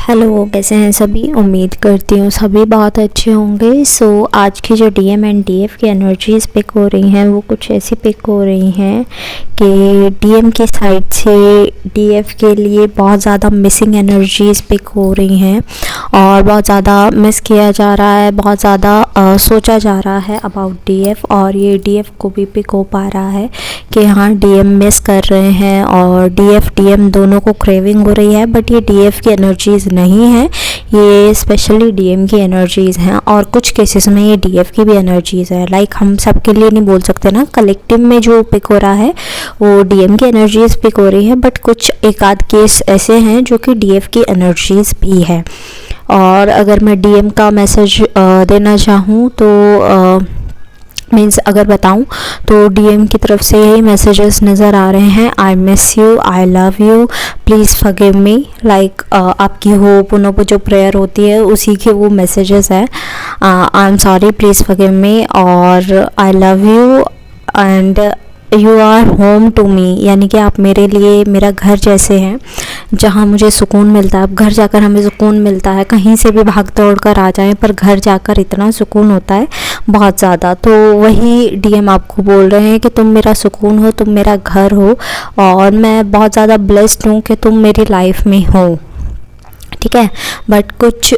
Hello, कैसे हैं सभी। उम्मीद करती हूँ सभी बहुत अच्छे होंगे। आज की जो डीएम एंड डीएफ की एनर्जीज़ पिक हो रही हैं वो कुछ ऐसी पिक हो रही हैं कि डीएम की साइड से डीएफ के लिए बहुत ज़्यादा मिसिंग एनर्जीज़ पिक हो रही हैं और बहुत ज़्यादा मिस किया जा रहा है, बहुत ज़्यादा सोचा जा रहा है अबाउट डीएफ। और ये डीएफ को भी पिक हो पा रहा है कि हाँ, डीएम मिस कर रहे हैं और डीएम दोनों को क्रेविंग हो रही है। बट ये डीएफ की एनर्जीज़ नहीं है, ये स्पेशली डीएम की एनर्जीज़ हैं और कुछ केसेस में ये डीएफ की भी एनर्जीज़ है। लाइक हम सब के लिए नहीं बोल सकते ना, कलेक्टिव में जो पिक हो रहा है वो डीएम की एनर्जीज़ पिक हो रही है, बट कुछ एक आध केस ऐसे हैं जो कि डीएफ की एनर्जीज़ भी है। और अगर मैं डीएम का मैसेज देना चाहूँ तो मीन्स अगर बताऊं तो डीएम की तरफ से यही मैसेजेस नज़र आ रहे हैं। I miss you, I love you, please forgive me. Like आपकी होप उन जो प्रेयर होती है उसी के वो मैसेजेस है। I am sorry, please forgive me और I love you and you are home to me, यानी कि आप मेरे लिए मेरा घर जैसे हैं जहाँ मुझे सुकून मिलता है। अब घर जाकर हमें सुकून मिलता है, कहीं से भी भाग दौड़ कर आ जाएं, पर घर जाकर इतना सुकून होता है बहुत ज़्यादा। तो वही डीएम आपको बोल रहे हैं कि तुम मेरा सुकून हो, तुम मेरा घर हो और मैं बहुत ज़्यादा ब्लेस्ड हूँ कि तुम मेरी लाइफ में हो। ठीक है, बट कुछ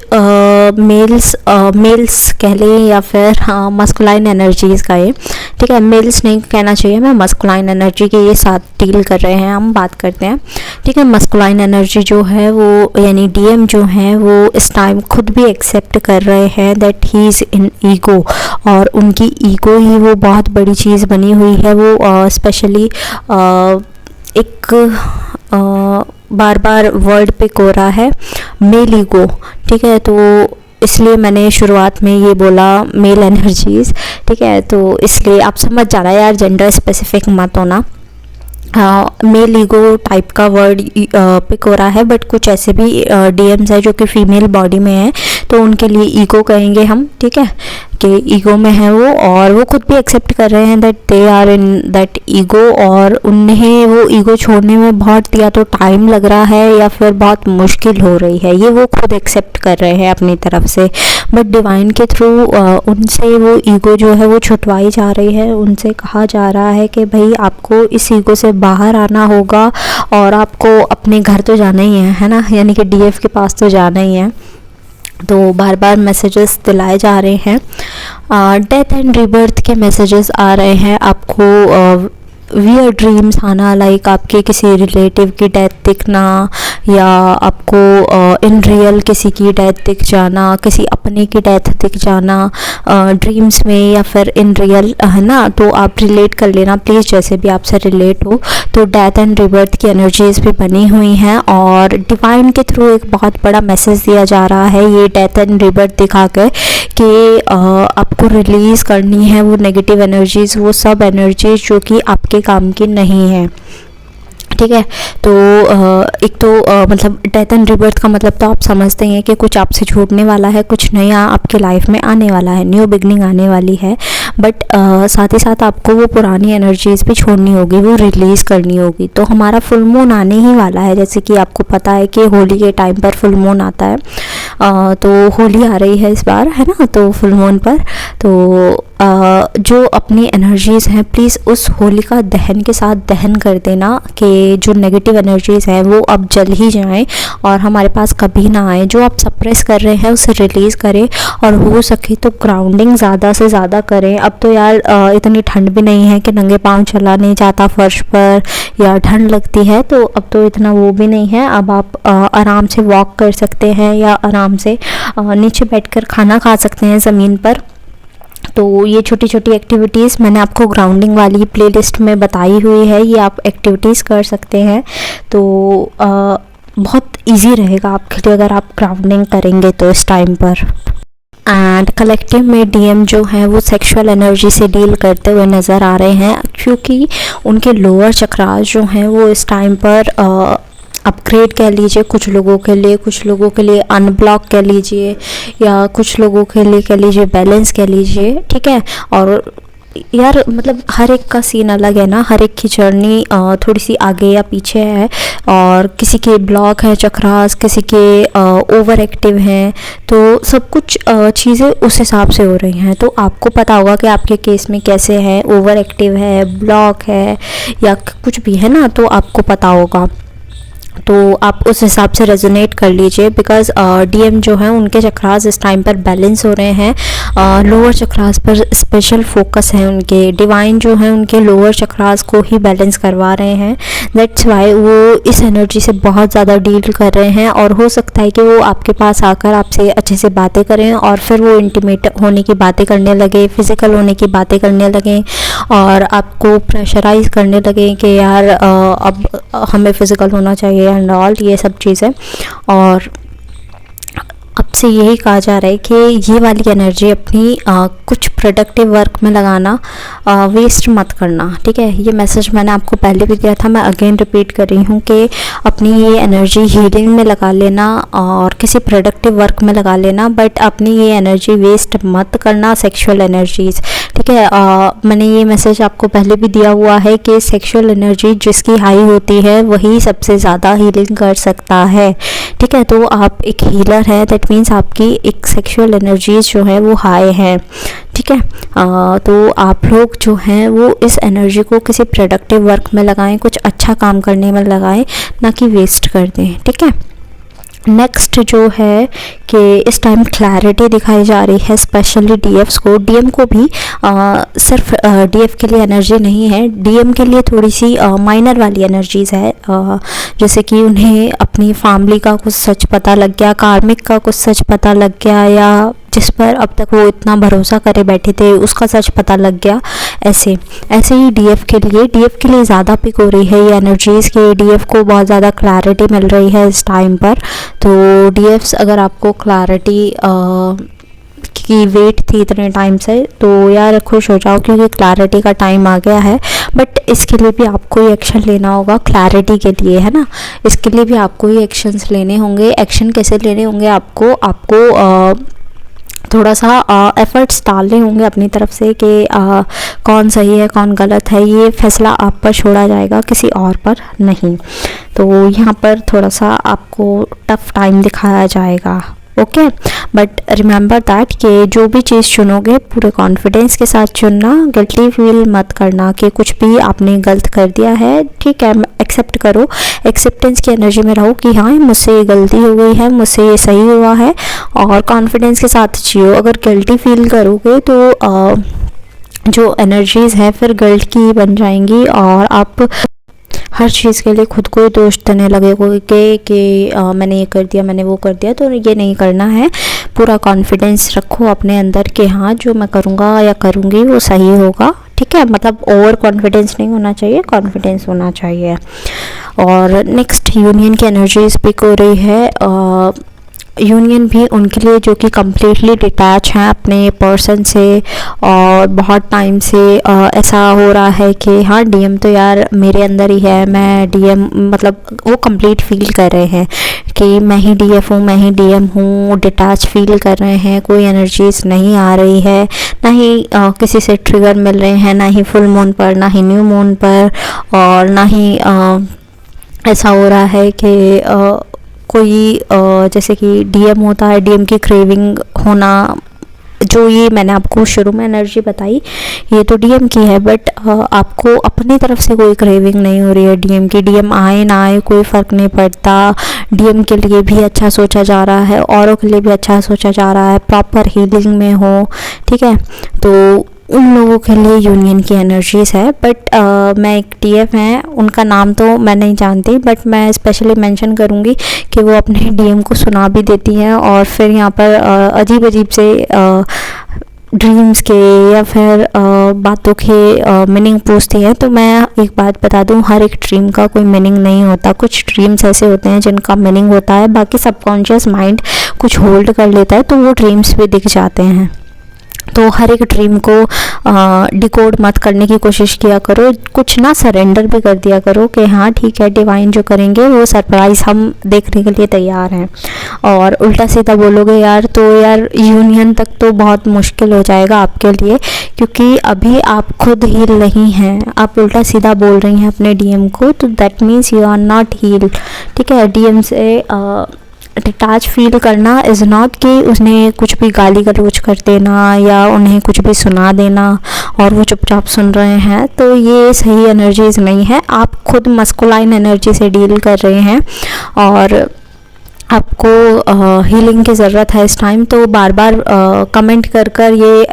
मेल्स कह लें या फिर मस्कुलाइन एनर्जीज़ का ये, ठीक है, मेल्स नहीं कहना चाहिए, मैं मस्कुलाइन एनर्जी के ये साथ डील कर रहे हैं, हम बात करते हैं। ठीक है, मस्कुलाइन एनर्जी जो है वो यानी डीएम जो है वो इस टाइम खुद भी एक्सेप्ट कर रहे हैं that he is in ego, और उनकी ईगो ही वो बहुत बड़ी चीज़ बनी हुई है। वो स्पेशली एक बार बार वर्ड पिक हो रहा है मेल ईगो। ठीक है, तो इसलिए मैंने शुरुआत में ये बोला मेल एनर्जीज़। ठीक है, तो इसलिए आप समझ जाना यार, जेंडर स्पेसिफिक मत होना। मेल ईगो टाइप का वर्ड पिक हो रहा है, बट कुछ ऐसे भी डीएम्स है जो कि फीमेल बॉडी में है, तो उनके लिए ईगो कहेंगे हम। ठीक है, कि ईगो में है वो और वो खुद भी एक्सेप्ट कर रहे हैं that they are in that ego, और उन्हें वो ईगो छोड़ने में बहुत या तो टाइम लग रहा है या फिर बहुत मुश्किल हो रही है, ये वो खुद एक्सेप्ट कर रहे हैं अपनी तरफ से। बट डिवाइन के थ्रू उनसे वो ईगो जो है वो छुटवाई जा रही है। उनसे कहा जा रहा है कि भाई आपको इस ईगो से बाहर आना होगा और आपको अपने घर तो जाना ही है ना, यानी कि डीएफ के पास तो जाना ही है। तो बार बार मैसेजेस दिलाए जा रहे हैं, डेथ एंड रीबर्थ के मैसेजेस आ रहे हैं आपको। वियर ड्रीम्स आना, लाइक आपके किसी रिलेटिव की डेथ दिखना या आपको इन रियल किसी की डेथ दिख जाना, किसी अपने की डेथ दिख जाना ड्रीम्स में या फिर इन रियल, है ना। तो आप रिलेट कर लेना प्लीज़, जैसे भी आपसे रिलेट हो। तो डेथ एंड रिबर्थ की एनर्जीज भी बनी हुई हैं और डिवाइन के थ्रू एक बहुत बड़ा मैसेज दिया जा रहा है ये डेथ एंड रिबर्थ दिखा कर कि आपको रिलीज़ करनी है वो नेगेटिव एनर्जीज़, वो सब एनर्जीज जो कि आपके काम की नहीं है। ठीक है, तो एक तो मतलब डेथ एंड रिबर्थ का मतलब तो आप समझते हैं कि कुछ आपसे छूटने वाला है, कुछ नया आपके लाइफ में आने वाला है, न्यू बिगनिंग आने वाली है। बट साथ ही साथ आपको वो पुरानी एनर्जीज़ भी छोड़नी होगी, वो रिलीज़ करनी होगी। तो हमारा फुल मून आने ही वाला है, जैसे कि आपको पता है कि होली के टाइम पर फुल मून आता है। तो होली आ रही है इस बार, है ना, तो फुल मून पर तो जो अपनी एनर्जीज़ हैं प्लीज़ उस होलिका दहन के साथ दहन कर देना कि जो नेगेटिव एनर्जीज़ हैं वो अब जल ही जाएं और हमारे पास कभी ना आए। जो आप सप्रेस कर रहे हैं उसे रिलीज़ करें और हो सके तो ग्राउंडिंग ज़्यादा से ज़्यादा करें। अब तो यार इतनी ठंड भी नहीं है कि नंगे पाँव चला नहीं जाता फर्श पर या ठंड लगती है, तो अब तो इतना वो भी नहीं है। अब आप आराम से वॉक कर सकते हैं या आराम से नीचे बैठकर खाना खा सकते हैं ज़मीन पर। तो ये छोटी छोटी एक्टिविटीज़ मैंने आपको ग्राउंडिंग वाली प्लेलिस्ट में बताई हुई है, ये आप एक्टिविटीज़ कर सकते हैं। तो बहुत इजी रहेगा आपके लिए अगर आप ग्राउंडिंग करेंगे तो इस टाइम पर। एंड कलेक्टिव में डीएम जो हैं वो सेक्सुअल एनर्जी से डील करते हुए नज़र आ रहे हैं, क्योंकि उनके लोअर चक्रास जो हैं वो इस टाइम पर अपग्रेड कह लीजिए कुछ लोगों के लिए अनब्लॉक कह लीजिए या कुछ लोगों के लिए कह लीजिए बैलेंस कह लीजिए। ठीक है, और यार मतलब हर एक का सीन अलग है ना, हर एक की जर्नी थोड़ी सी आगे या पीछे है, और किसी के ब्लॉक है चक्रास, किसी के ओवर एक्टिव हैं, तो सब कुछ चीज़ें उस हिसाब से हो रही हैं। तो आपको पता होगा कि आपके केस में कैसे है, ओवर एक्टिव है, ब्लॉक है या कुछ भी है ना, तो आपको पता होगा। तो आप उस हिसाब से रेजोनेट कर लीजिए, बिकॉज डीएम जो है उनके चक्रास इस टाइम पर बैलेंस हो रहे हैं। लोअर चक्रास पर स्पेशल फोकस है उनके, डिवाइन जो है उनके लोअर चक्रास को ही बैलेंस करवा रहे हैं। दैट्स वाई वो इस एनर्जी से बहुत ज़्यादा डील कर रहे हैं, और हो सकता है कि वो आपके पास आकर आपसे अच्छे से बातें करें, और फिर वो इंटीमेट होने की बातें करने लगे, फिज़िकल होने की बातें करने लगे, और आपको प्रेशराइज करने लगे कि यार अब हमें फ़िज़िकल होना चाहिए एंड ऑल, ये सब चीज़ें। और अब से यही कहा जा रहा है कि ये वाली एनर्जी अपनी कुछ प्रोडक्टिव वर्क में लगाना, वेस्ट मत करना, ठीक है। ये मैसेज मैंने आपको पहले भी दिया था, मैं अगेन रिपीट कर रही हूँ कि अपनी ये एनर्जी हीलिंग में लगा लेना और किसी प्रोडक्टिव वर्क में लगा लेना, बट अपनी ये एनर्जी वेस्ट मत करना सेक्सुअल एनर्जीज़, ठीक है। मैंने ये मैसेज आपको पहले भी दिया हुआ है कि सेक्सुअल एनर्जी जिसकी हाई होती है वही सबसे ज़्यादा हीलिंग कर सकता है, ठीक है। तो आप एक हीलर है, दैट मीन्स आपकी एक सेक्सुअल एनर्जीज जो है वो हाई है, ठीक है। तो आप लोग जो हैं वो इस एनर्जी को किसी प्रोडक्टिव वर्क में लगाएं, कुछ अच्छा काम करने में लगाएं, ना कि वेस्ट कर दें, ठीक है। नेक्स्ट जो है कि इस टाइम क्लैरिटी दिखाई जा रही है स्पेशली डीएफ्स को। डीएम को भी सिर्फ डीएफ के लिए एनर्जी नहीं है, डीएम के लिए थोड़ी सी माइनर वाली एनर्जीज़ है, जैसे कि उन्हें अपनी फैमिली का कुछ सच पता लग गया, कार्मिक का कुछ सच पता लग गया, या जिस पर अब तक वो इतना भरोसा करे बैठे थे उसका सच पता लग गया। ऐसे ही डीएफ के लिए ज़्यादा पिक हो रही है ये एनर्जीज़ के, डीएफ को बहुत ज़्यादा क्लैरिटी मिल रही है इस टाइम पर। तो डीएफ्स अगर आपको क्लैरिटी की वेट थी इतने टाइम से, तो यार खुश हो जाओ क्योंकि क्लैरिटी का टाइम आ गया है। बट इसके लिए भी आपको ही एक्शन लेना होगा क्लैरिटी के लिए, है ना। इसके लिए भी आपको ही एक्शंस लेने होंगे। एक्शन कैसे लेने होंगे? आपको थोड़ा सा एफ़र्ट्स डालने होंगे अपनी तरफ से कि कौन सही है कौन गलत है, ये फैसला आप पर छोड़ा जाएगा, किसी और पर नहीं। तो यहाँ पर थोड़ा सा आपको टफ टाइम दिखाया जाएगा, ओके। बट रिमेंबर दैट कि जो भी चीज़ चुनोगे पूरे कॉन्फिडेंस के साथ चुनना, गिल्टी फील मत करना कि कुछ भी आपने गलत कर दिया है, ठीक है। एक्सेप्ट करो, एक्सेप्टेंस की एनर्जी में रहो कि हाँ मुझसे ये गलती हो गई है, मुझसे ये सही हुआ है, और कॉन्फिडेंस के साथ जियो। अगर गिल्टी फील करोगे तो जो एनर्जीज़ है फिर गिल्ट की बन जाएंगी, और आप हर चीज़ के लिए खुद को ही दोष देने लगेगे कि मैंने ये कर दिया, मैंने वो कर दिया। तो ये नहीं करना है, पूरा कॉन्फिडेंस रखो अपने अंदर कि हाँ जो मैं करूँगा या करूँगी वो सही होगा, ठीक है। मतलब ओवर कॉन्फिडेंस नहीं होना चाहिए, कॉन्फिडेंस होना चाहिए। और नेक्स्ट यूनियन की एनर्जी स्पीक हो रही है। यूनियन भी उनके लिए जो कि कम्प्लीटली डिटैच हैं अपने पर्सन से, और बहुत टाइम से ऐसा हो रहा है कि हाँ डीएम तो यार मेरे अंदर ही है, मैं डीएम, मतलब वो कंप्लीट फील कर रहे हैं कि मैं ही डीएफ हूँ, मैं ही डीएम हूँ, डिटैच फील कर रहे हैं। कोई एनर्जीज नहीं आ रही है, ना ही किसी से ट्रिगर मिल रहे हैं, ना ही फुल मून पर, ना ही न्यू मून पर, और ना ही ऐसा हो रहा है कि कोई जैसे कि डीएम होता है, डीएम की क्रेविंग होना, जो ये मैंने आपको शुरू में एनर्जी बताई ये तो डीएम की है, बट आपको अपनी तरफ से कोई क्रेविंग नहीं हो रही है डीएम की। डीएम आए ना आए कोई फ़र्क नहीं पड़ता, डीएम के लिए भी अच्छा सोचा जा रहा है, औरों के लिए भी अच्छा सोचा जा रहा है, प्रॉपर हीलिंग में हो, ठीक है। तो उन लोगों के लिए यूनियन की एनर्जीज़ है। बट मैं एक डीएफ हैं, उनका नाम तो मैं नहीं जानती, बट मैं स्पेशली मेंशन करूँगी कि वो अपने डीएम को सुना भी देती हैं, और फिर यहाँ पर अजीब अजीब से ड्रीम्स के या फिर बातों के मीनिंग पूछती है। तो मैं एक बात बता दूं, हर एक ड्रीम का कोई मीनिंग नहीं होता। कुछ ड्रीम्स ऐसे होते हैं जिनका मीनिंग होता है, बाकी सबकॉन्शियस माइंड कुछ होल्ड कर लेता है, तो वो ड्रीम्स भी दिख जाते हैं। तो हर एक ड्रीम को डिकोड मत करने की कोशिश किया करो, कुछ ना सरेंडर भी कर दिया करो कि हाँ ठीक है, डिवाइन जो करेंगे वो सरप्राइज़ हम देखने के लिए तैयार हैं। और उल्टा सीधा बोलोगे यार तो यार यूनियन तक तो बहुत मुश्किल हो जाएगा आपके लिए, क्योंकि अभी आप खुद हील नहीं हैं, आप उल्टा सीधा बोल रही हैं अपने डीएम को, तो that means you are not heal. ठीक है, डीएम से डिटैच फील करना इज़ नॉट कि उसने कुछ भी गाली गलौज कर देना या उन्हें कुछ भी सुना देना और वो चुपचाप सुन रहे हैं, तो ये सही एनर्जीज नहीं है। आप खुद मस्कुलाइन एनर्जी से डील कर रहे हैं और आपको हीलिंग की ज़रूरत है इस टाइम। तो बार बार कमेंट कर कर ये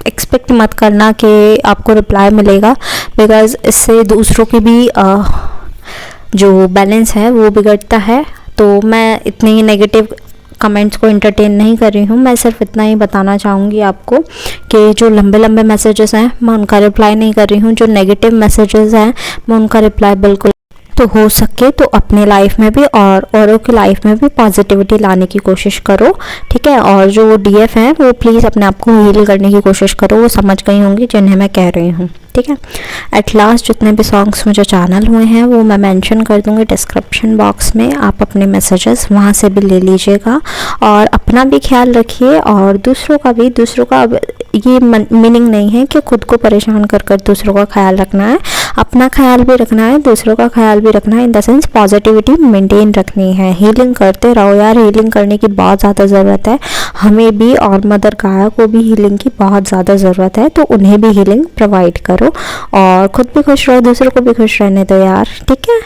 एक्सपेक्ट मत करना कि आपको रिप्लाई मिलेगा, बिकॉज़ इससे दूसरों की भी जो बैलेंस है वो बिगड़ता है। तो मैं इतने नेगेटिव कमेंट्स को एंटरटेन नहीं कर रही हूँ, मैं सिर्फ इतना ही बताना चाहूँगी आपको कि जो लंबे लंबे मैसेजेस हैं मैं उनका रिप्लाई नहीं कर रही हूँ, जो नेगेटिव मैसेजेस हैं मैं उनका रिप्लाई बिल्कुल। तो हो सके तो अपने लाइफ में भी और औरों की लाइफ में भी पॉजिटिविटी लाने की कोशिश करो, ठीक है। और जो डीएफ हैं वो प्लीज़ अपने आप को हील करने की कोशिश करो, वो समझ गई होंगी जिन्हें मैं कह रही हूँ, ठीक है। एट लास्ट जितने भी सॉन्ग्स मुझे चैनल हुए हैं वो मैं मेंशन कर दूँगी डिस्क्रिप्शन बॉक्स में, आप अपने मैसेजेस वहाँ से भी ले लीजिएगा और अपना भी ख्याल रखिए और दूसरों का भी। दूसरों का ये मीनिंग नहीं है कि खुद को परेशान कर कर दूसरों का ख्याल रखना है, अपना ख्याल भी रखना है, दूसरों का ख्याल भी रखना है, in the sense positivity maintain रखनी है। हीलिंग करते रहो यार, हीलिंग करने की बहुत ज़्यादा ज़रूरत है हमें भी और मदर गाया को भी हीलिंग की बहुत ज़्यादा ज़रूरत है, तो उन्हें भी हीलिंग प्रोवाइड करो और ख़ुद भी खुश रहो, दूसरों को भी खुश रहने दो यार, ठीक है।